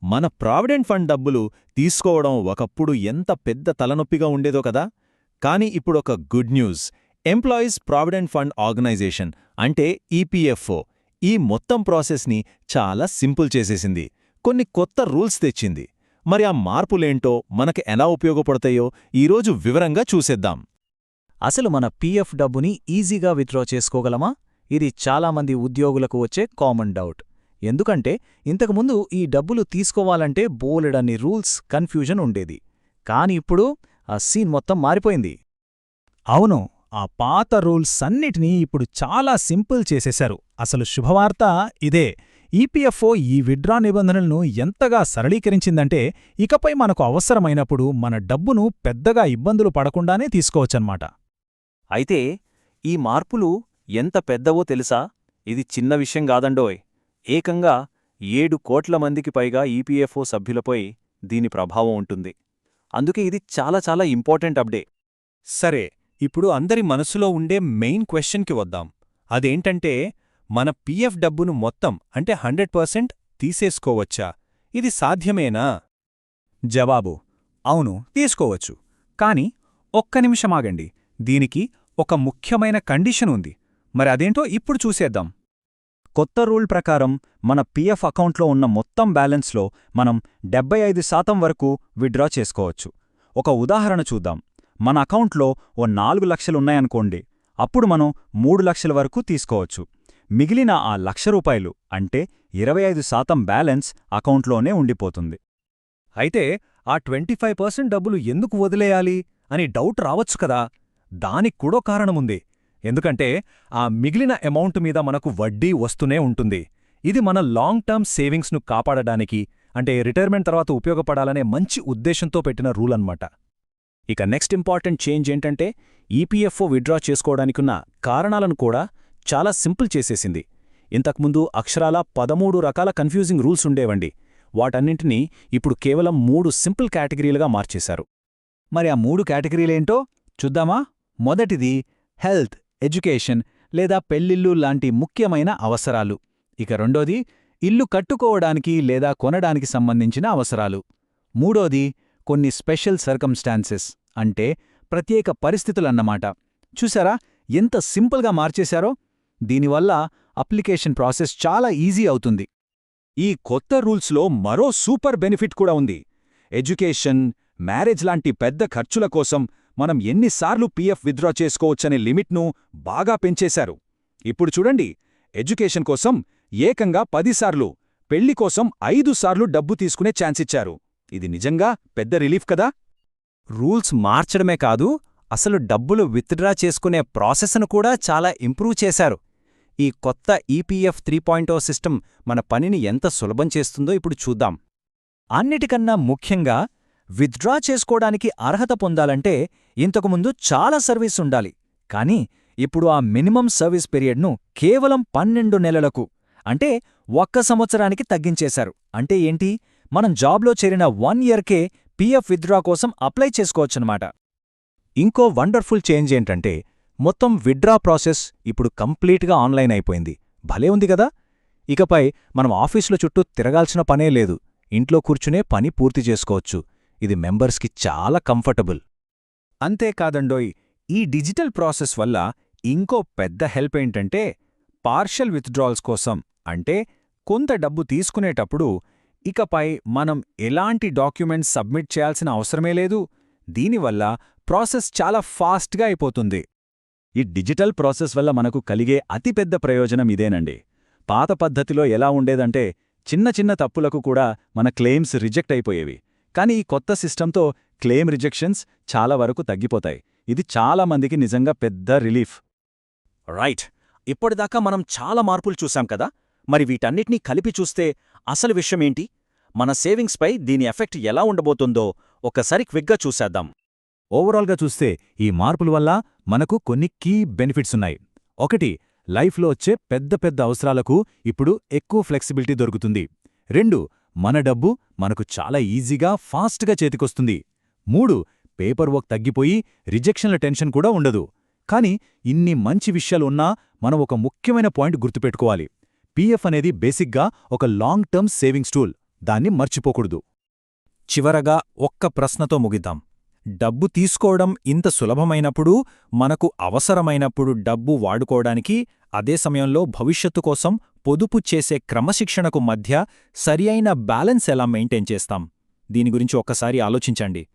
మన provident fund డబ్బులు తీసుకోవడం ఒకప్పుడు ఎంత పెద్ద తలనొప్పిగా ఉండేదో కదా. కానీ ఇప్పుడొక good news. Employees provident fund organisation అంటే ఈపీఎఫ్ఓ ఈ మొత్తం ప్రాసెస్ని చాలా సింపుల్ చేసేసింది. కొన్ని కొత్త రూల్స్ తెచ్చింది. మరి ఆ మార్పులేంటో మనకు ఎలా ఉపయోగపడతాయో ఈరోజు వివరంగా చూసేద్దాం. అసలు మన పీఎఫ్ డబ్బుని ఈజీగా విత్డ్రా చేసుకోగలమా? ఇది చాలామంది ఉద్యోగులకు వచ్చే కామన్ డౌట్. ఎందుకంటే ఇంతకుముందు ఈ డబ్బులు తీసుకోవాలంటే బోలెడన్ని రూల్స్, కన్ఫ్యూజన్ ఉండేది. కాని ఇప్పుడు ఆ సీన్ మొత్తం మారిపోయింది. అవును, ఆ పాత రూల్స్ అన్నిటినీ ఇప్పుడు చాలా సింపుల్ చేసేశారు. అసలు శుభవార్త ఇదే. ఈపీఎఫ్ఓ ఈ విత్డ్రా నిబంధనలను ఎంతగా సరళీకరించిందంటే ఇకపై మనకు అవసరమైనప్పుడు మన డబ్బును పెద్దగా ఇబ్బందులు పడకుండానే తీసుకోవచ్చన్నమాట. అయితే ఈ మార్పులు ఎంత పెద్దవో తెలుసా? ఇది చిన్న విషయం కాదండోయ్. ఏకంగా 7 కోట్ల మందికి పైగా ఈపీఎఫ్ఓ సభ్యులపై దీని ప్రభావం ఉంటుంది. అందుకే ఇది చాలా చాలా ఇంపార్టెంట్ అప్డేట్. సరే, ఇప్పుడు అందరి మనసులో ఉండే మెయిన్ క్వెశ్చన్కి వద్దాం. అదేంటంటే, మన పీఎఫ్ డబ్బును మొత్తం అంటే 100% తీసేసుకోవచ్చా? ఇది సాధ్యమేనా? జవాబు: అవును, తీసుకోవచ్చు. కాని ఒక్క నిమిషమాగండి. దీనికి ఒక ముఖ్యమైన కండిషన్ ఉంది. మరి అదేంటో ఇప్పుడు చూసేద్దాం. కొత్త రూల్ ప్రకారం మన పీఎఫ్ అకౌంట్లో ఉన్న మొత్తం బ్యాలెన్స్లో మనం 75% వరకు విత్డ్రా చేసుకోవచ్చు. ఒక ఉదాహరణ చూద్దాం. మన అకౌంట్లో ఓ 4 లక్షలున్నాయనుకోండి. అప్పుడు మనం 3 లక్షల వరకు తీసుకోవచ్చు. మిగిలిన ఆ ₹1,00,000 అంటే 25% బ్యాలెన్స్ అకౌంట్లోనే ఉండిపోతుంది. అయితే ఆ 25% డబ్బులు ఎందుకు వదిలేయాలి అని డౌట్ రావచ్చు కదా. దానికి కూడా కారణముంది. ఎందుకంటే ఆ మిగిలిన అమౌంట్ మీద మనకు వడ్డీ వస్తూనే ఉంటుంది. ఇది మన లాంగ్ టర్మ్ సేవింగ్స్ను కాపాడడానికి, అంటే రిటైర్మెంట్ తర్వాత ఉపయోగపడాలనే మంచి ఉద్దేశంతో పెట్టిన రూల్ అన్నమాట. ఇక నెక్స్ట్ ఇంపార్టెంట్ చేంజ్ ఏంటంటే ఈపీఎఫ్ఓ విత్డ్రా చేసుకోవడానికున్న కారణాలను కూడా చాలా సింపుల్ చేసేసింది. ఇంతకుముందు అక్షరాలా 13 రకాల కన్ఫ్యూజింగ్ రూల్స్ ఉండేవండి. వాటన్నింటినీ ఇప్పుడు కేవలం 3 సింపుల్ కేటగిరీలుగా మార్చేశారు. మరి ఆ 3 కేటగిరీలేంటో చూద్దామా? మొదటిది హెల్త్, ఎడ్యుకేషన్ లేదా పెళ్ళిళ్ళు లాంటి ముఖ్యమైన అవసరాలు. ఇక రెండోది ఇల్లు కట్టుకోవడానికి లేదా కొనడానికి సంబంధించిన అవసరాలు. మూడోది కొన్ని స్పెషల్ సర్కమ్స్టాన్సెస్ అంటే ప్రత్యేక పరిస్థితులన్నమాట. చూసారా ఎంత సింపుల్గా మార్చేశారో? దీనివల్ల అప్లికేషన్ ప్రాసెస్ చాలా ఈజీ అవుతుంది. ఈ కొత్త రూల్స్లో మరో సూపర్ బెనిఫిట్ కూడా ఉంది. ఎడ్యుకేషన్, మ్యారేజ్ లాంటి పెద్ద ఖర్చుల కోసం మనం ఎన్నిసార్లు పీఎఫ్ విత్డ్రా చేసుకోవచ్చనే లిమిట్ను బాగా పెంచేశారు. ఇప్పుడు చూడండి, ఎడ్యుకేషన్ కోసం ఏకంగా 10 సార్లు, పెళ్లి కోసం 5 సార్లు డబ్బు తీసుకునే ఛాన్స్ ఇచ్చారు. ఇది నిజంగా పెద్ద రిలీఫ్ కదా. రూల్స్ మార్చడమే కాదు, అసలు డబ్బులు విత్డ్రా చేసుకునే ప్రాసెస్ను కూడా చాలా ఇంప్రూవ్ చేశారు. ఈ కొత్త ఈపీఎఫ్ 3.0 సిస్టమ్ మన పనిని ఎంత సులభం చేస్తుందో ఇప్పుడు చూద్దాం. అన్నిటికన్నా ముఖ్యంగా విత్డ్రా చేసుకోవడానికి అర్హత పొందాలంటే ఇంతకుముందు చాలా సర్వీస్ ఉండాలి. కానీ ఇప్పుడు ఆ మినిమం సర్వీస్ పీరియడ్ను కేవలం 12 నెలలకు, అంటే 1 సంవత్సరానికి తగ్గించేశారు. అంటే ఏంటి? మనం జాబ్లో చేరిన 1 ఇయర్కే పీఎఫ్ విత్డ్రా కోసం అప్లై చేసుకోవచ్చనమాట. ఇంకో వండర్ఫుల్ చేంజ్ ఏంటంటే, మొత్తం విత్డ్రా ప్రాసెస్ ఇప్పుడు కంప్లీట్గా ఆన్లైన్ అయిపోయింది. భలే ఉంది కదా. ఇకపై మనం ఆఫీసుల చుట్టూ తిరగాల్సిన పనే లేదు. ఇంట్లో కూర్చునే పని పూర్తి చేసుకోవచ్చు. ఇది మెంబర్స్కి చాలా కంఫర్టబుల్. అంతేకాదండోయ్, ఈ డిజిటల్ ప్రాసెస్ వల్ల ఇంకో పెద్ద హెల్ప్ ఏంటంటే, పార్షల్ విత్డ్రాల్స్ కోసం, అంటే కొంత డబ్బు తీసుకునేటప్పుడు ఇకపై మనం ఎలాంటి డాక్యుమెంట్స్ సబ్మిట్ చేయాల్సిన అవసరమే లేదు. దీనివల్ల ప్రాసెస్ చాలా ఫాస్ట్గా అయిపోతుంది. ఈ డిజిటల్ ప్రాసెస్ వల్ల మనకు కలిగే అతిపెద్ద ప్రయోజనం ఇదేనండి. పాత పద్ధతిలో ఎలా ఉండేదంటే చిన్న చిన్న తప్పులకు కూడా మన క్లెయిమ్స్ రిజెక్ట్ అయిపోయేవి. కానీ ఈ కొత్త సిస్టంతో క్లెయిమ్ రిజెక్షన్స్ చాలా వరకు తగ్గిపోతాయి. ఇది చాలా మందికి నిజంగా పెద్ద రిలీఫ్. రైట్, ఇప్పటిదాకా మనం చాలా మార్పులు చూశాం కదా. మరి వీటన్నిటినీ కలిపి చూస్తే అసలు విషయమేంటి? మన సేవింగ్స్పై దీని ఎఫెక్ట్ ఎలా ఉండబోతుందో ఒకసారి క్విక్గా చూసేద్దాం. ఓవరాల్గా చూస్తే ఈ మార్పుల వల్ల మనకు కొన్ని కీ బెనిఫిట్స్ ఉన్నాయి. ఒకటి, లైఫ్లో వచ్చే పెద్ద పెద్ద అవసరాలకు ఇప్పుడు ఎక్కువ ఫ్లెక్సిబిలిటీ దొరుకుతుంది. 2, మన డబ్బు మనకు చాలా ఈజీగా, ఫాస్ట్గా చేతికొస్తుంది. 3, పేపర్ వర్క్ తగ్గిపోయి రిజెక్షన్ల టెన్షన్ కూడా ఉండదు. కానీ ఇన్ని మంచి విషయాలు ఉన్నా మనం ఒక ముఖ్యమైన పాయింట్ గుర్తుపెట్టుకోవాలి. పీఎఫ్ అనేది బేసిక్గా ఒక లాంగ్ టర్మ్ సేవింగ్స్ టూల్, దాన్ని మర్చిపోకూడదు. చివరగా ఒక్క ప్రశ్నతో ముగిద్దాం. డబ్బు తీసుకోవడం ఇంత సులభమైనప్పుడు, మనకు అవసరమైనప్పుడు డబ్బు వాడుకోవడానికి, అదే సమయంలో భవిష్యత్తు కోసం పొదుపు చేసే క్రమశిక్షణకు మధ్య సరియైన బ్యాలెన్స్ ఎలా మెయింటైన్ చేస్తాం? దీని గురించి ఒక్కసారి ఆలోచించండి.